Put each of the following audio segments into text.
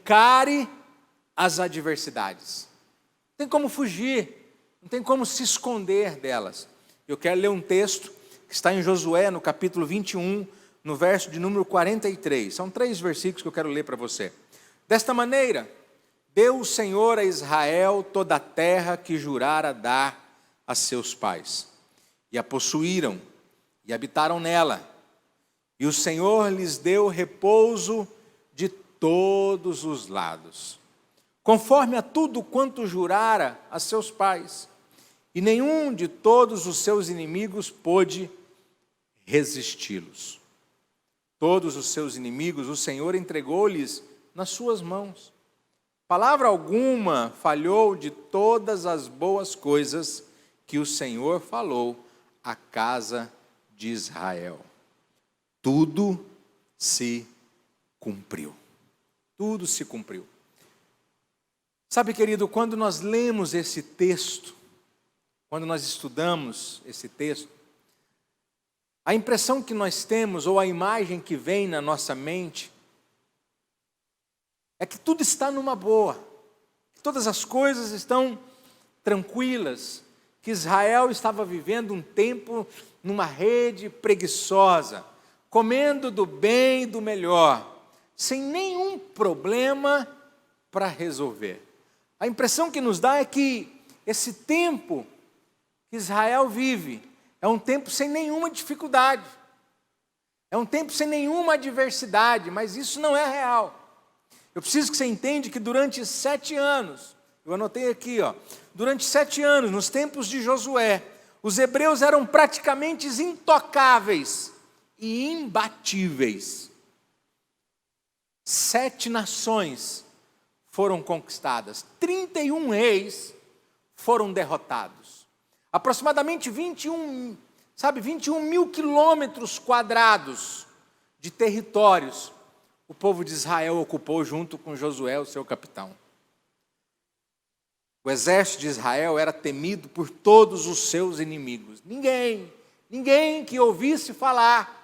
encare as adversidades. Não tem como fugir, não tem como se esconder delas. Eu quero ler um texto que está em Josué, no capítulo 21, no verso de número 43. São 3 versículos que eu quero ler para você. Desta maneira, deu o Senhor a Israel toda a terra que jurara dar a seus pais. E a possuíram, e habitaram nela. E o Senhor lhes deu repouso de todos os lados, conforme a tudo quanto jurara a seus pais. E nenhum de todos os seus inimigos pôde resisti-los. Todos os seus inimigos o Senhor entregou-lhes nas suas mãos. Palavra alguma falhou de todas as boas coisas que o Senhor falou à casa de Israel. Tudo se cumpriu. Tudo se cumpriu. Sabe, querido, quando nós lemos esse texto, quando nós estudamos esse texto, a impressão que nós temos, ou a imagem que vem na nossa mente, é que tudo está numa boa, que todas as coisas estão tranquilas, que Israel estava vivendo um tempo numa rede preguiçosa, comendo do bem e do melhor, sem nenhum problema para resolver. A impressão que nos dá é que esse tempo que Israel vive é um tempo sem nenhuma dificuldade, é um tempo sem nenhuma adversidade, mas isso não é real. Eu preciso que você entenda que durante 7 anos, eu anotei aqui, durante 7 anos, nos tempos de Josué, os hebreus eram praticamente intocáveis e imbatíveis. 7 nações foram conquistadas, 31 reis foram derrotados. Aproximadamente 21 mil quilômetros quadrados de territórios o povo de Israel ocupou junto com Josué, o seu capitão. O exército de Israel era temido por todos os seus inimigos. Ninguém que ouvisse falar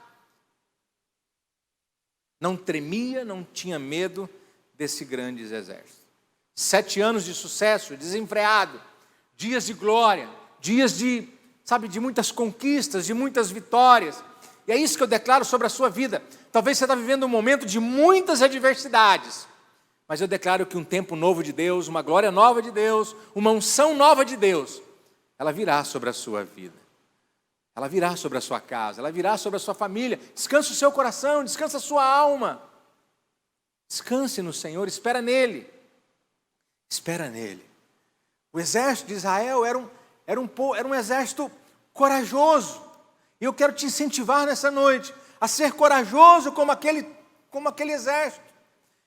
não tremia, não tinha medo desse grande exército. 7 anos de sucesso, desenfreado, dias de glória, dias de muitas conquistas, de muitas vitórias. E é isso que eu declaro sobre a sua vida. Talvez você está vivendo um momento de muitas adversidades, mas eu declaro que um tempo novo de Deus, uma glória nova de Deus, uma unção nova de Deus, ela virá sobre a sua vida, ela virá sobre a sua casa, ela virá sobre a sua família. Descanse o seu coração, descanse a sua alma, descanse no Senhor, espera nele. O exército de Israel era um exército corajoso, e eu quero te incentivar nessa noite a ser corajoso como aquele exército.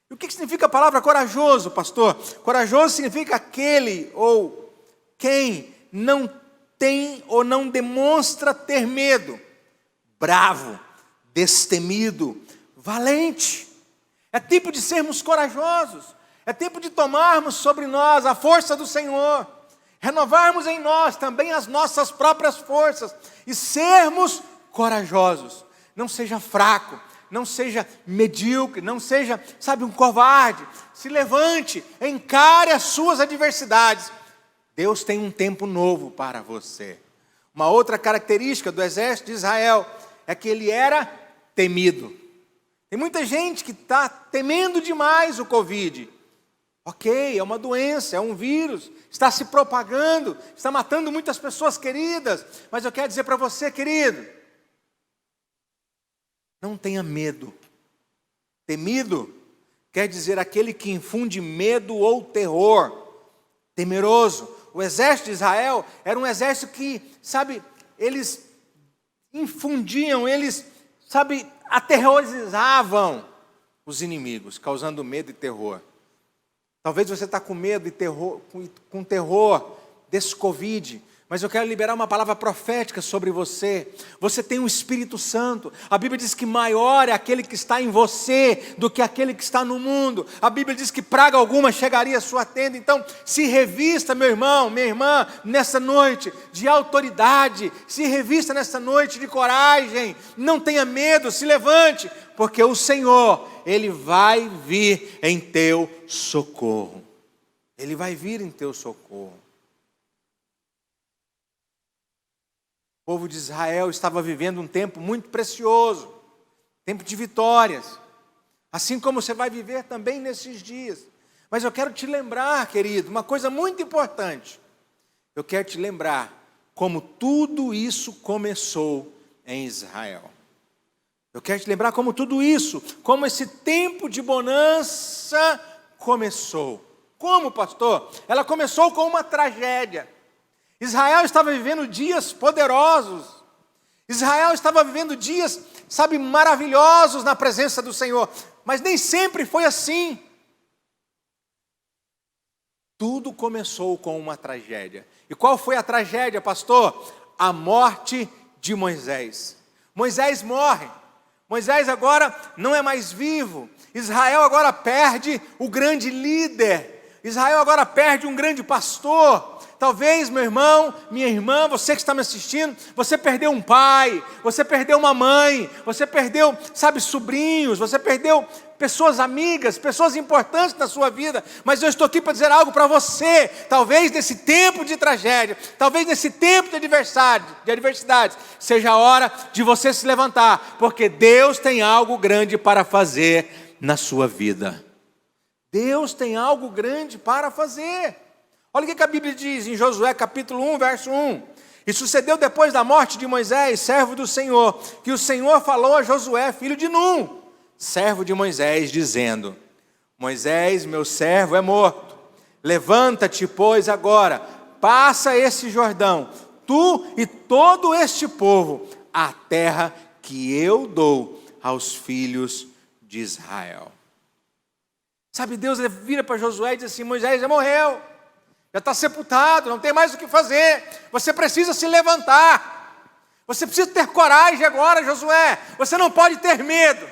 E o que significa a palavra corajoso, pastor? Corajoso significa aquele ou quem não tem ou não demonstra ter medo, bravo, destemido, valente. É tempo de sermos corajosos, é tempo de tomarmos sobre nós a força do Senhor, renovarmos em nós também as nossas próprias forças e sermos corajosos. Não seja fraco, não seja medíocre, não seja, um covarde. Se levante, encare as suas adversidades. Deus tem um tempo novo para você. Uma outra característica do exército de Israel é que ele era temido. Tem muita gente que está temendo demais o Covid. Ok, é uma doença, é um vírus, está se propagando, está matando muitas pessoas queridas, mas eu quero dizer para você, querido, não tenha medo. Temido quer dizer aquele que infunde medo ou terror, temeroso. O exército de Israel era um exército que, eles infundiam, aterrorizavam os inimigos, causando medo e terror. Talvez você está com medo e terror, com terror desse Covid, Mas eu quero liberar uma palavra profética sobre você. Você tem um Espírito Santo. A Bíblia diz que maior é aquele que está em você do que aquele que está no mundo. A Bíblia diz que praga alguma chegaria à sua tenda. Então, se revista, meu irmão, minha irmã, nessa noite de autoridade. Se revista nessa noite de coragem. Não tenha medo, se levante, porque o Senhor, Ele vai vir em teu socorro. Ele vai vir em teu socorro. O povo de Israel estava vivendo um tempo muito precioso, tempo de vitórias, assim como você vai viver também nesses dias. Mas eu quero te lembrar, querido, uma coisa muito importante. Eu quero te lembrar como tudo isso começou em Israel. Eu quero te lembrar como tudo isso, como esse tempo de bonança começou. Como, pastor? Ela começou com uma tragédia. Israel estava vivendo dias poderosos. Israel estava vivendo dias, maravilhosos na presença do Senhor. Mas nem sempre foi assim. Tudo começou com uma tragédia. E qual foi a tragédia, pastor? A morte de Moisés. Moisés morre. Moisés agora não é mais vivo. Israel agora perde o grande líder. Israel agora perde um grande pastor. Talvez, meu irmão, minha irmã, você que está me assistindo, você perdeu um pai, você perdeu uma mãe, você perdeu, sobrinhos, você perdeu pessoas amigas, pessoas importantes na sua vida. Mas eu estou aqui para dizer algo para você. Talvez nesse tempo de tragédia, talvez nesse tempo de adversidade, seja a hora de você se levantar, porque Deus tem algo grande para fazer na sua vida. Deus tem algo grande para fazer. Olha o que a Bíblia diz em Josué capítulo 1, verso 1. E sucedeu depois da morte de Moisés, servo do Senhor, que o Senhor falou a Josué, filho de Num, servo de Moisés, dizendo: Moisés, meu servo, é morto. Levanta-te, pois, agora, passa esse Jordão, tu e todo este povo, a terra que eu dou aos filhos de Israel. Deus vira para Josué e diz assim: Moisés já morreu. Já está sepultado, não tem mais o que fazer. Você precisa se levantar. Você precisa ter coragem agora, Josué. Você não pode ter medo.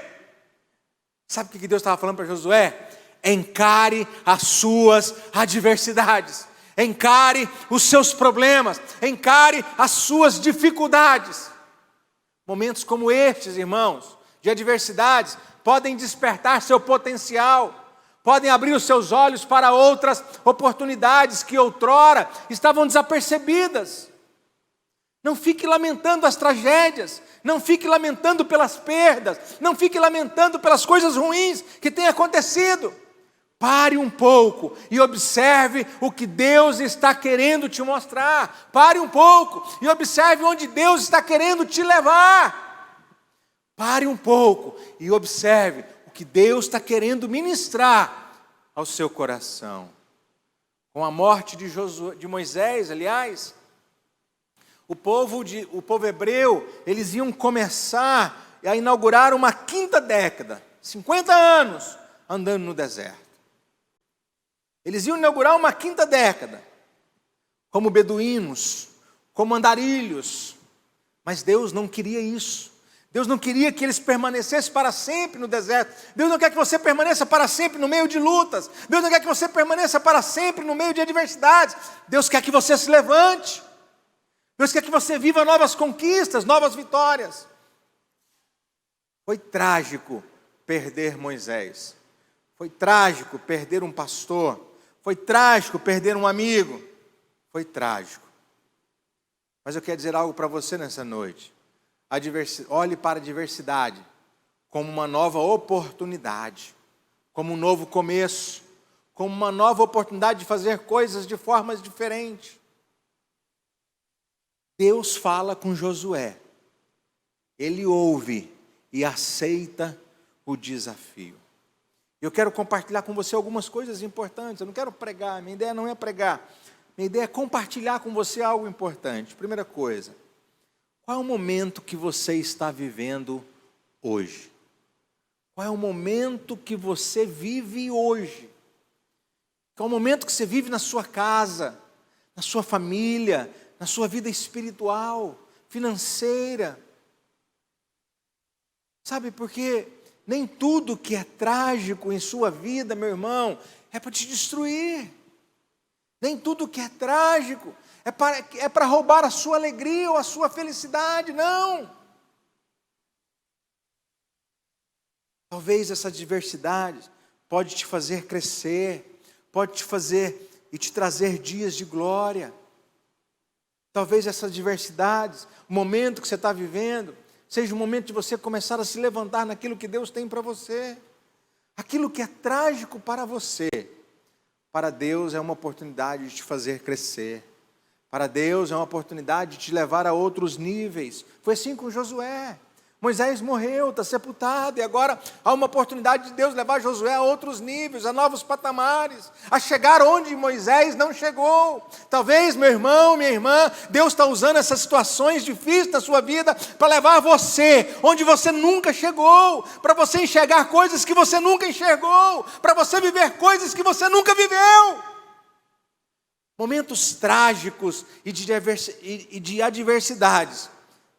Sabe o que Deus estava falando para Josué? Encare as suas adversidades. Encare os seus problemas. Encare as suas dificuldades. Momentos como estes, irmãos, de adversidades, podem despertar seu potencial. Podem abrir os seus olhos para outras oportunidades que outrora estavam desapercebidas. Não fique lamentando as tragédias, não fique lamentando pelas perdas, não fique lamentando pelas coisas ruins que têm acontecido. Pare um pouco e observe o que Deus está querendo te mostrar. Pare um pouco e observe onde Deus está querendo te levar. Pare um pouco e observe que Deus está querendo ministrar ao seu coração. Com a morte de Moisés, aliás, o povo hebreu, eles iam começar a inaugurar uma quinta década, 50 anos, andando no deserto. Eles iam inaugurar uma quinta década, como beduínos, como andarilhos, mas Deus não queria isso. Deus não queria que eles permanecessem para sempre no deserto. Deus não quer que você permaneça para sempre no meio de lutas. Deus não quer que você permaneça para sempre no meio de adversidades. Deus quer que você se levante. Deus quer que você viva novas conquistas, novas vitórias. Foi trágico perder Moisés. Foi trágico perder um pastor. Foi trágico perder um amigo. Foi trágico. Mas eu quero dizer algo para você nessa noite. Olhe para a adversidade como uma nova oportunidade, como um novo começo, como uma nova oportunidade de fazer coisas de formas diferentes. Deus fala com Josué, ele ouve e aceita o desafio. Eu quero compartilhar com você algumas coisas importantes. Eu não quero pregar, minha ideia não é pregar, minha ideia é compartilhar com você algo importante. Primeira coisa, qual é o momento que você está vivendo hoje? Qual é o momento que você vive hoje? Qual é o momento que você vive na sua casa, na sua família, na sua vida espiritual, financeira. Sabe, porque nem tudo que é trágico em sua vida, meu irmão, é para te destruir. Nem tudo que é trágico é para roubar a sua alegria ou a sua felicidade, não. Talvez essa adversidade pode te fazer crescer, pode te fazer e te trazer dias de glória. Talvez essas adversidades, o momento que você está vivendo, seja o momento de você começar a se levantar naquilo que Deus tem para você. Aquilo que é trágico para você, para Deus é uma oportunidade de te fazer crescer. Para Deus é uma oportunidade de te levar a outros níveis. Foi assim com Josué. Moisés morreu, está sepultado, e agora há uma oportunidade de Deus levar Josué a outros níveis, a novos patamares, a chegar onde Moisés não chegou. Talvez, meu irmão, minha irmã, Deus está usando essas situações difíceis da sua vida para levar você onde você nunca chegou, para você enxergar coisas que você nunca enxergou, para você viver coisas que você nunca viveu. Momentos trágicos e de adversidades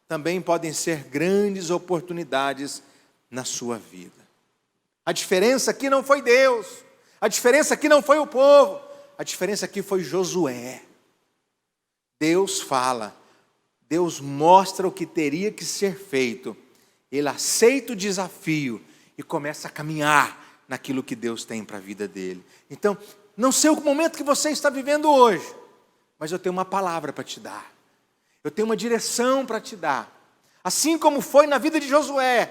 também podem ser grandes oportunidades na sua vida. A diferença aqui não foi Deus, a diferença aqui não foi o povo, a diferença aqui foi Josué. Deus fala, Deus mostra o que teria que ser feito, ele aceita o desafio e começa a caminhar naquilo que Deus tem para a vida dele. Então, não sei o momento que você está vivendo hoje, mas eu tenho uma palavra para te dar. Eu tenho uma direção para te dar. Assim como foi na vida de Josué,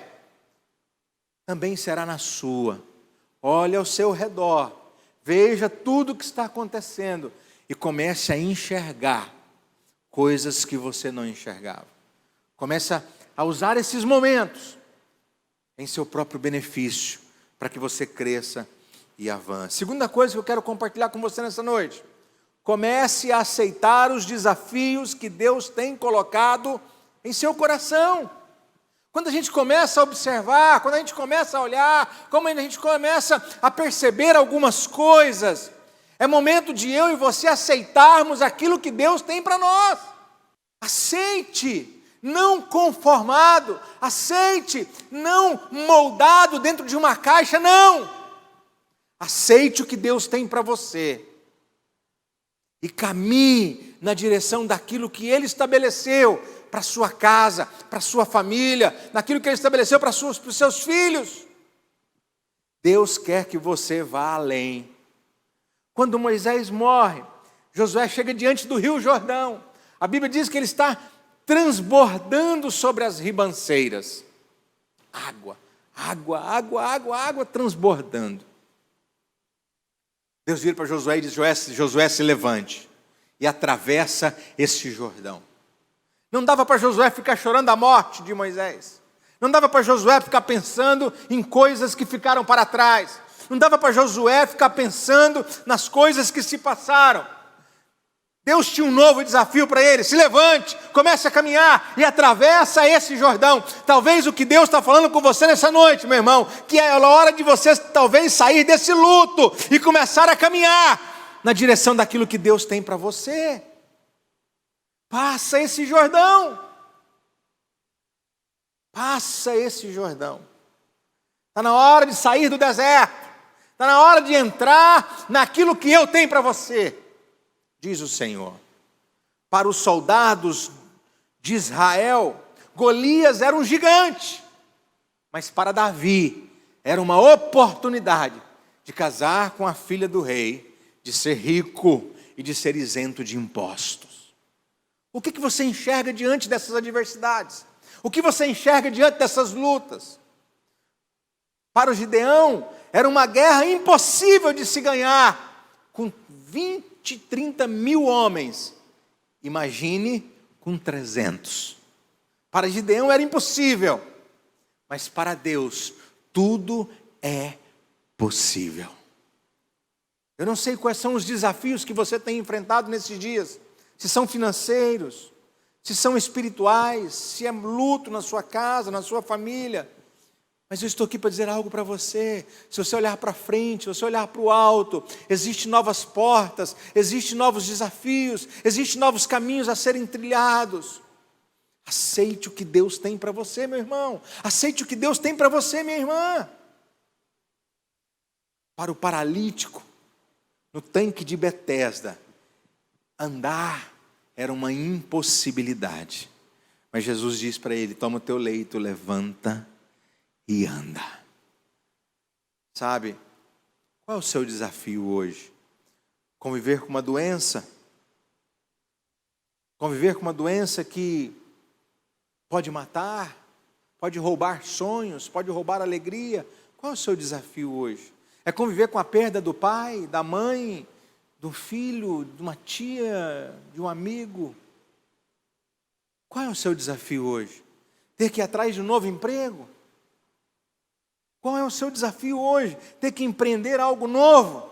também será na sua. Olhe ao seu redor, veja tudo o que está acontecendo e comece a enxergar coisas que você não enxergava. Comece a usar esses momentos em seu próprio benefício, para que você cresça e avance. Segunda coisa que eu quero compartilhar com você nessa noite: comece a aceitar os desafios que Deus tem colocado em seu coração. Quando a gente começa a observar, quando a gente começa a olhar, quando a gente começa a perceber algumas coisas, é momento de eu e você aceitarmos aquilo que Deus tem para nós. Aceite, não conformado, aceite, não moldado dentro de uma caixa, não. Aceite o que Deus tem para você. E caminhe na direção daquilo que Ele estabeleceu para a sua casa, para a sua família, naquilo que Ele estabeleceu para os seus filhos. Deus quer que você vá além. Quando Moisés morre, Josué chega diante do rio Jordão. A Bíblia diz que ele está transbordando sobre as ribanceiras. Água, água, água, água, água transbordando. Deus vira para Josué e diz: Josué, se levante e atravessa esse Jordão. Não dava para Josué ficar chorando a morte de Moisés. Não dava para Josué ficar pensando em coisas que ficaram para trás. Não dava para Josué ficar pensando nas coisas que se passaram. Deus tinha um novo desafio para ele: se levante, comece a caminhar e atravessa esse Jordão. Talvez o que Deus está falando com você nessa noite, meu irmão, que é a hora de você talvez sair desse luto e começar a caminhar na direção daquilo que Deus tem para você. Passa esse Jordão. Passa esse Jordão. Está na hora de sair do deserto. Está na hora de entrar naquilo que eu tenho para você, diz o Senhor. Para os soldados de Israel, Golias era um gigante, mas para Davi era uma oportunidade de casar com a filha do rei, de ser rico e de ser isento de impostos. O que você enxerga diante dessas adversidades? O que você enxerga diante dessas lutas? Para o Gideão, era uma guerra impossível de se ganhar com 20, 30 mil homens. Imagine com 300. Para Gideão era impossível, mas para Deus tudo é possível. Eu não sei quais são os desafios que você tem enfrentado nesses dias. Se são financeiros, se são espirituais, se é luto na sua casa, na sua família. Mas eu estou aqui para dizer algo para você. Se você olhar para frente, se você olhar para o alto, existem novas portas, existem novos desafios, existem novos caminhos a serem trilhados. Aceite o que Deus tem para você, meu irmão. Aceite o que Deus tem para você, minha irmã. Para o paralítico, no tanque de Betesda, andar era uma impossibilidade. Mas Jesus diz para ele: toma o teu leito, levanta e anda. Sabe, qual é o seu desafio hoje? Conviver com uma doença? Conviver com uma doença que pode matar, pode roubar sonhos, pode roubar alegria. Qual é o seu desafio hoje? É conviver com a perda do pai, da mãe, do filho, de uma tia, de um amigo? Qual é o seu desafio hoje? Ter que ir atrás de um novo emprego? Qual é o seu desafio hoje? Ter que empreender algo novo?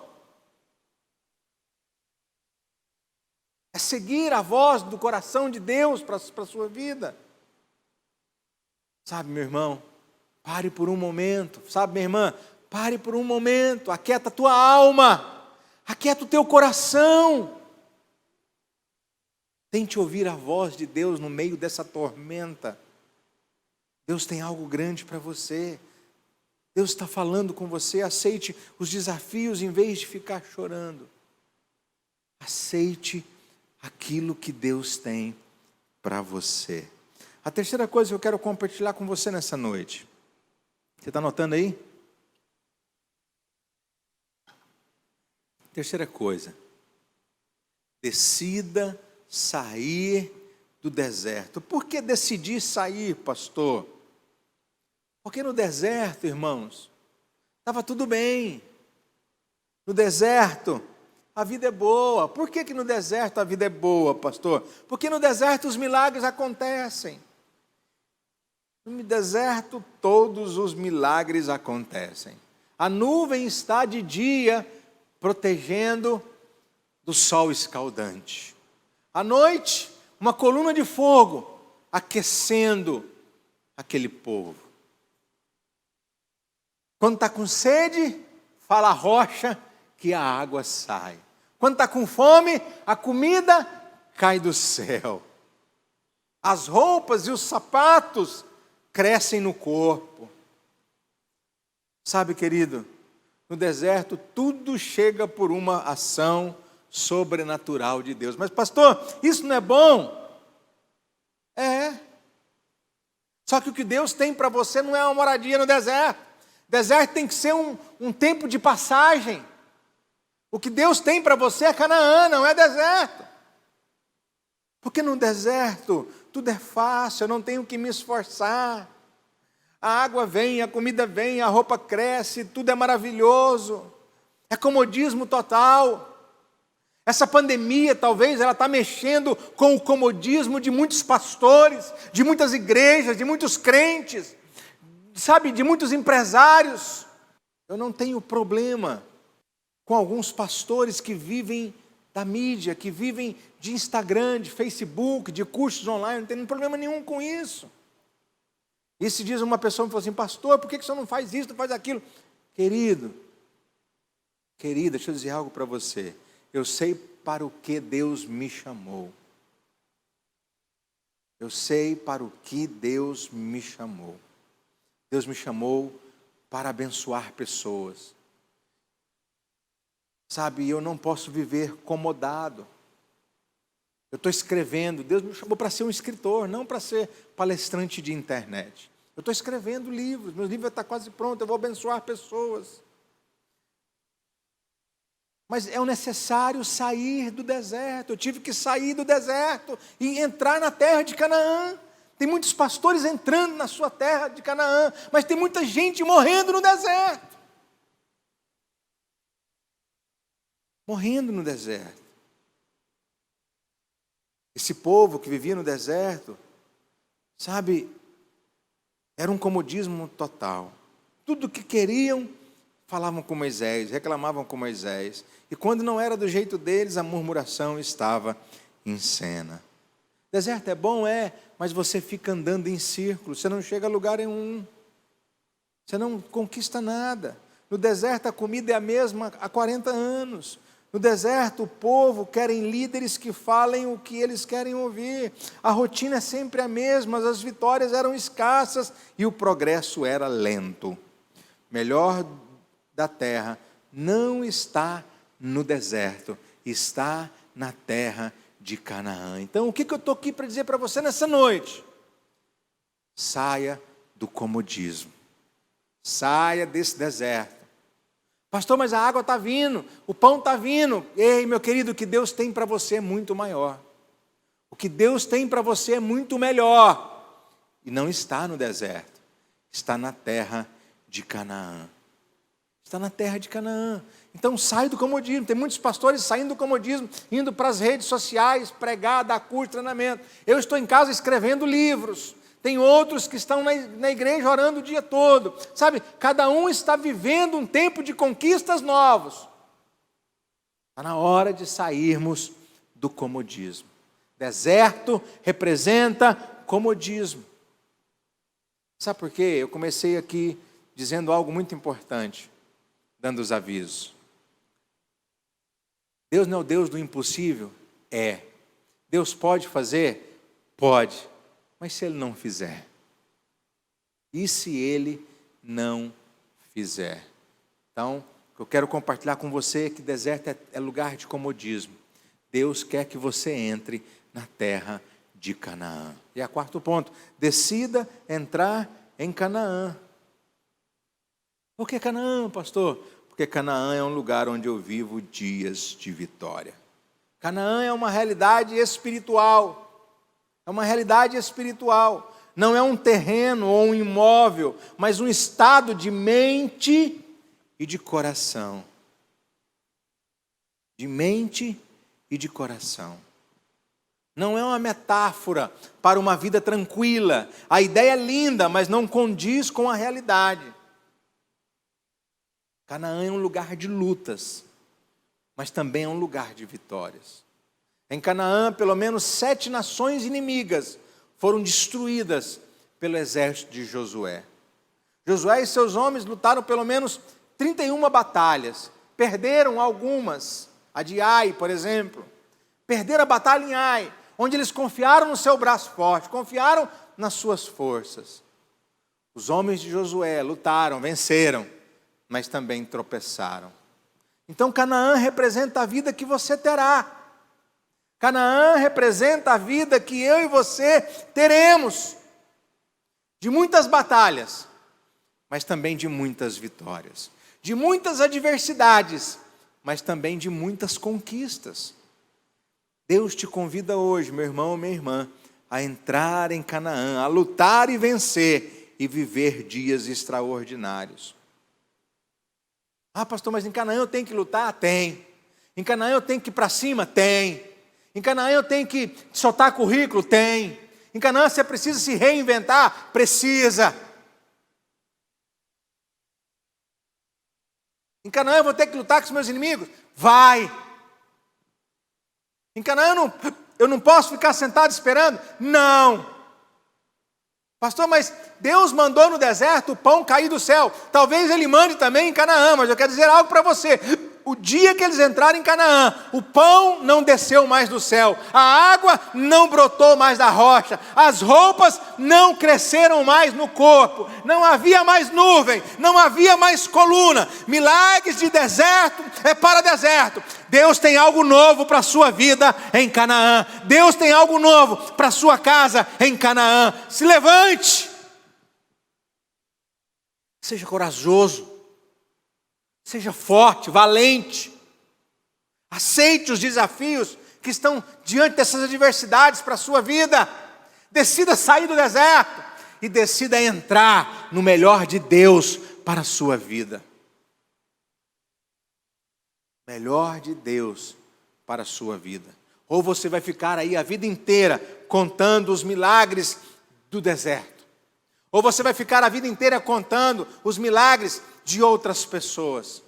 É seguir a voz do coração de Deus para a sua vida? Sabe, meu irmão, pare por um momento. Sabe, minha irmã, pare por um momento. Aquieta a tua alma. Aquieta o teu coração. Tente ouvir a voz de Deus no meio dessa tormenta. Deus tem algo grande para você. Deus está falando com você. Aceite os desafios em vez de ficar chorando. Aceite aquilo que Deus tem para você. A terceira coisa que eu quero compartilhar com você nessa noite. Você está anotando aí? Terceira coisa. Decida sair do deserto. Por que decidir sair, pastor? Porque no deserto, irmãos, estava tudo bem. No deserto, a vida é boa. Por que no deserto a vida é boa, pastor? Porque no deserto os milagres acontecem. No deserto todos os milagres acontecem. A nuvem está de dia protegendo do sol escaldante. À noite, uma coluna de fogo aquecendo aquele povo. Quando está com sede, fala a rocha que a água sai. Quando está com fome, a comida cai do céu. As roupas e os sapatos crescem no corpo. Sabe, querido, no deserto tudo chega por uma ação sobrenatural de Deus. Mas pastor, isso não é bom? É. Só que o que Deus tem para você não é uma moradia no deserto. Deserto tem que ser um tempo de passagem. O que Deus tem para você é Canaã, não é deserto. Porque no deserto tudo é fácil, eu não tenho que me esforçar. A água vem, a comida vem, a roupa cresce, tudo é maravilhoso. É comodismo total. Essa pandemia talvez ela está mexendo com o comodismo de muitos pastores, de muitas igrejas, de muitos crentes, sabe, de muitos empresários. Eu não tenho problema com alguns pastores que vivem da mídia, que vivem de Instagram, de Facebook, de cursos online, não tenho problema nenhum com isso. E se diz uma pessoa me falou assim: pastor, por que você não faz isso, não faz aquilo? Querida, deixa eu dizer algo para você. Eu sei para o que Deus me chamou. Eu sei para o que Deus me chamou. Deus me chamou para abençoar pessoas. Sabe, eu não posso viver acomodado. Eu estou escrevendo, Deus me chamou para ser um escritor, não para ser palestrante de internet. Eu estou escrevendo livros, meu livro está quase pronto, eu vou abençoar pessoas. Mas é necessário sair do deserto. Eu tive que sair do deserto e entrar na terra de Canaã. Tem muitos pastores entrando na sua terra de Canaã, mas tem muita gente morrendo no deserto. Morrendo no deserto. Esse povo que vivia no deserto, sabe, era um comodismo total. Tudo que queriam, falavam com Moisés, reclamavam com Moisés. E quando não era do jeito deles, a murmuração estava em cena. Deserto é bom, é, mas você fica andando em círculo, você não chega a lugar nenhum. Você não conquista nada. No deserto a comida é a mesma há 40 anos. No deserto o povo querem líderes que falem o que eles querem ouvir. A rotina é sempre a mesma, as vitórias eram escassas e o progresso era lento. Melhor da terra não está no deserto, está na terra de Canaã. Então o que eu estou aqui para dizer para você nessa noite? Saia do comodismo. Saia desse deserto. Pastor, mas a água está vindo, o pão está vindo. Ei, meu querido, o que Deus tem para você é muito maior. O que Deus tem para você é muito melhor. E não está no deserto, está na terra de Canaã. Está na terra de Canaã. Então sai do comodismo. Tem muitos pastores saindo do comodismo, indo para as redes sociais, pregar, dar curso, treinamento. Eu estou em casa escrevendo livros. Tem outros que estão na igreja orando o dia todo. Sabe, cada um está vivendo um tempo de conquistas novos. Está na hora de sairmos do comodismo. Deserto representa comodismo. Sabe por quê? Eu comecei aqui dizendo algo muito importante, dando os avisos. Deus não é o Deus do impossível? É. Deus pode fazer? Pode. Mas se Ele não fizer? E se Ele não fizer? Então, eu quero compartilhar com você que deserto é lugar de comodismo. Deus quer que você entre na terra de Canaã. E a quarto ponto, decida entrar em Canaã. Por que Canaã, pastor? Porque Canaã é um lugar onde eu vivo dias de vitória. Canaã é uma realidade espiritual. É uma realidade espiritual. Não é um terreno ou um imóvel, mas um estado de mente e de coração. De mente e de coração. Não é uma metáfora para uma vida tranquila. A ideia é linda, mas não condiz com a realidade. Canaã é um lugar de lutas, mas também é um lugar de vitórias. Em Canaã, pelo menos 7 nações inimigas foram destruídas pelo exército de Josué. Josué e seus homens lutaram pelo menos 31 batalhas. Perderam algumas, a de Ai, por exemplo. Perderam a batalha em Ai, onde eles confiaram no seu braço forte, confiaram nas suas forças. Os homens de Josué lutaram, venceram, mas também tropeçaram. Então Canaã representa a vida que você terá. Canaã representa a vida que eu e você teremos. De muitas batalhas, mas também de muitas vitórias. De muitas adversidades, mas também de muitas conquistas. Deus te convida hoje, meu irmão, minha irmã, a entrar em Canaã, a lutar e vencer e viver dias extraordinários. Ah, pastor, mas em Canaã eu tenho que lutar? Tem. Em Canaã eu tenho que ir para cima? Tem. Em Canaã eu tenho que soltar currículo? Tem. Em Canaã você precisa se reinventar? Precisa. Em Canaã eu vou ter que lutar com os meus inimigos? Vai. Em Canaã eu não posso ficar sentado esperando? Não. Pastor, mas Deus mandou no deserto o pão cair do céu. Talvez Ele mande também em Canaã, mas eu quero dizer algo para você. O dia que eles entraram em Canaã, o pão não desceu mais do céu, a água não brotou mais da rocha, as roupas não cresceram mais no corpo, não havia mais nuvem, não havia mais coluna. Milagres de deserto é para deserto. Deus tem algo novo para a sua vida em Canaã. Deus tem algo novo para a sua casa em Canaã. Se levante. Seja corajoso. Seja forte, valente. Aceite os desafios que estão diante dessas adversidades para a sua vida. Decida sair do deserto e decida entrar no melhor de Deus para a sua vida. Melhor de Deus para a sua vida. Ou você vai ficar aí a vida inteira contando os milagres do deserto. Ou você vai ficar a vida inteira contando os milagres de outras pessoas.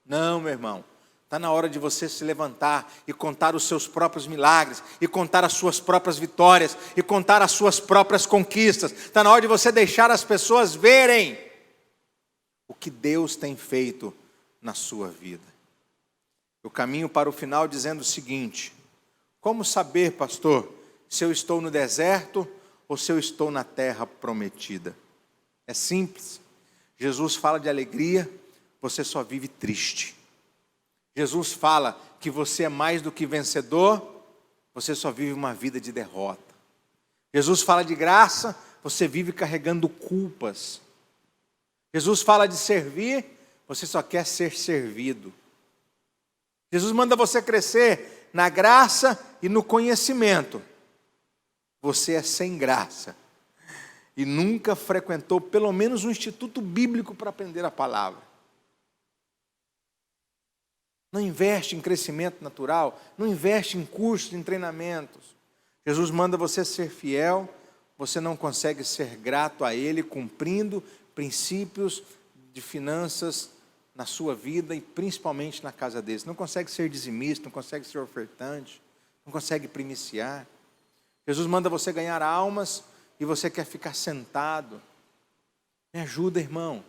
Não, meu irmão. Está na hora de você se levantar e contar os seus próprios milagres, e contar as suas próprias vitórias, e contar as suas próprias conquistas. Está na hora de você deixar as pessoas verem o que Deus tem feito na sua vida. Eu caminho para o final dizendo o seguinte: como saber, pastor, se eu estou no deserto ou se eu estou na terra prometida? É simples. Jesus fala de alegria, você só vive triste. Jesus fala que você é mais do que vencedor, você só vive uma vida de derrota. Jesus fala de graça, você vive carregando culpas. Jesus fala de servir, você só quer ser servido. Jesus manda você crescer na graça e no conhecimento. Você é sem graça e nunca frequentou pelo menos um instituto bíblico para aprender a palavra. Não investe em crescimento natural, não investe em cursos, em treinamentos. Jesus manda você ser fiel, você não consegue ser grato a Ele, cumprindo princípios de finanças na sua vida e principalmente na casa dele. Você não consegue ser dizimista, não consegue ser ofertante, não consegue primiciar. Jesus manda você ganhar almas e você quer ficar sentado. Me ajuda, irmão.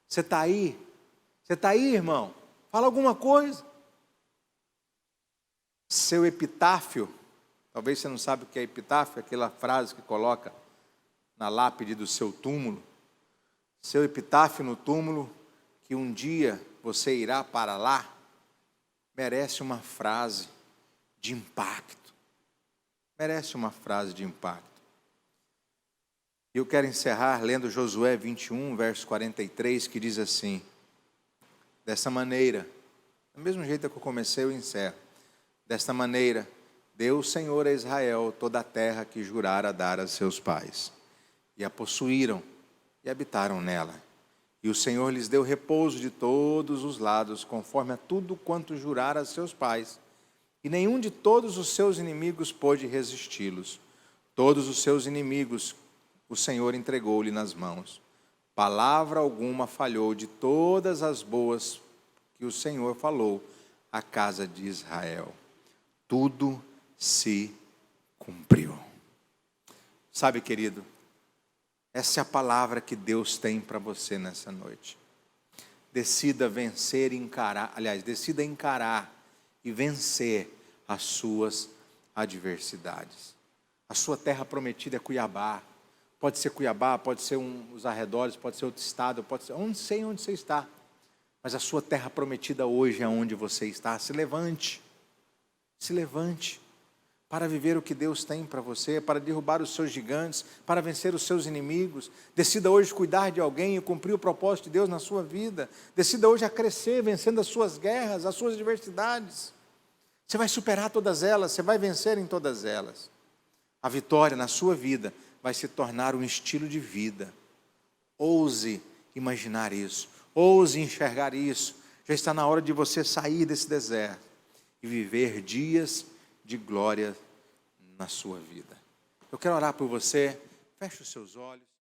Você está aí? Você está aí, irmão? Fala alguma coisa. Seu epitáfio, talvez você não sabe o que é epitáfio, aquela frase que coloca na lápide do seu túmulo. Seu epitáfio no túmulo, que um dia você irá para lá, merece uma frase de impacto. Merece uma frase de impacto. E eu quero encerrar lendo Josué 21, verso 43, que diz assim: dessa maneira, do mesmo jeito que eu comecei, eu encerro. Desta maneira, deu o Senhor a Israel toda a terra que jurara dar a seus pais, e a possuíram e habitaram nela. E o Senhor lhes deu repouso de todos os lados, conforme a tudo quanto jurara a seus pais, e nenhum de todos os seus inimigos pôde resisti-los. Todos os seus inimigos o Senhor entregou-lhe nas mãos. Palavra alguma falhou de todas as boas que o Senhor falou à casa de Israel. Tudo se cumpriu. Sabe, querido, essa é a palavra que Deus tem para você nessa noite. Decida vencer e encarar, decida encarar e vencer as suas adversidades. A sua terra prometida é Cuiabá. Pode ser Cuiabá, pode ser os arredores, pode ser outro estado, pode ser, não sei onde você está. Mas a sua terra prometida hoje é onde você está. Se levante para viver o que Deus tem para você, para derrubar os seus gigantes, para vencer os seus inimigos. Decida hoje cuidar de alguém e cumprir o propósito de Deus na sua vida. Decida hoje a crescer, vencendo as suas guerras, as suas adversidades. Você vai superar todas elas, você vai vencer em todas elas. A vitória na sua vida vai se tornar um estilo de vida. Ouse imaginar isso, ouse enxergar isso. Já está na hora de você sair desse deserto e viver dias de glória na sua vida. Eu quero orar por você. Feche os seus olhos.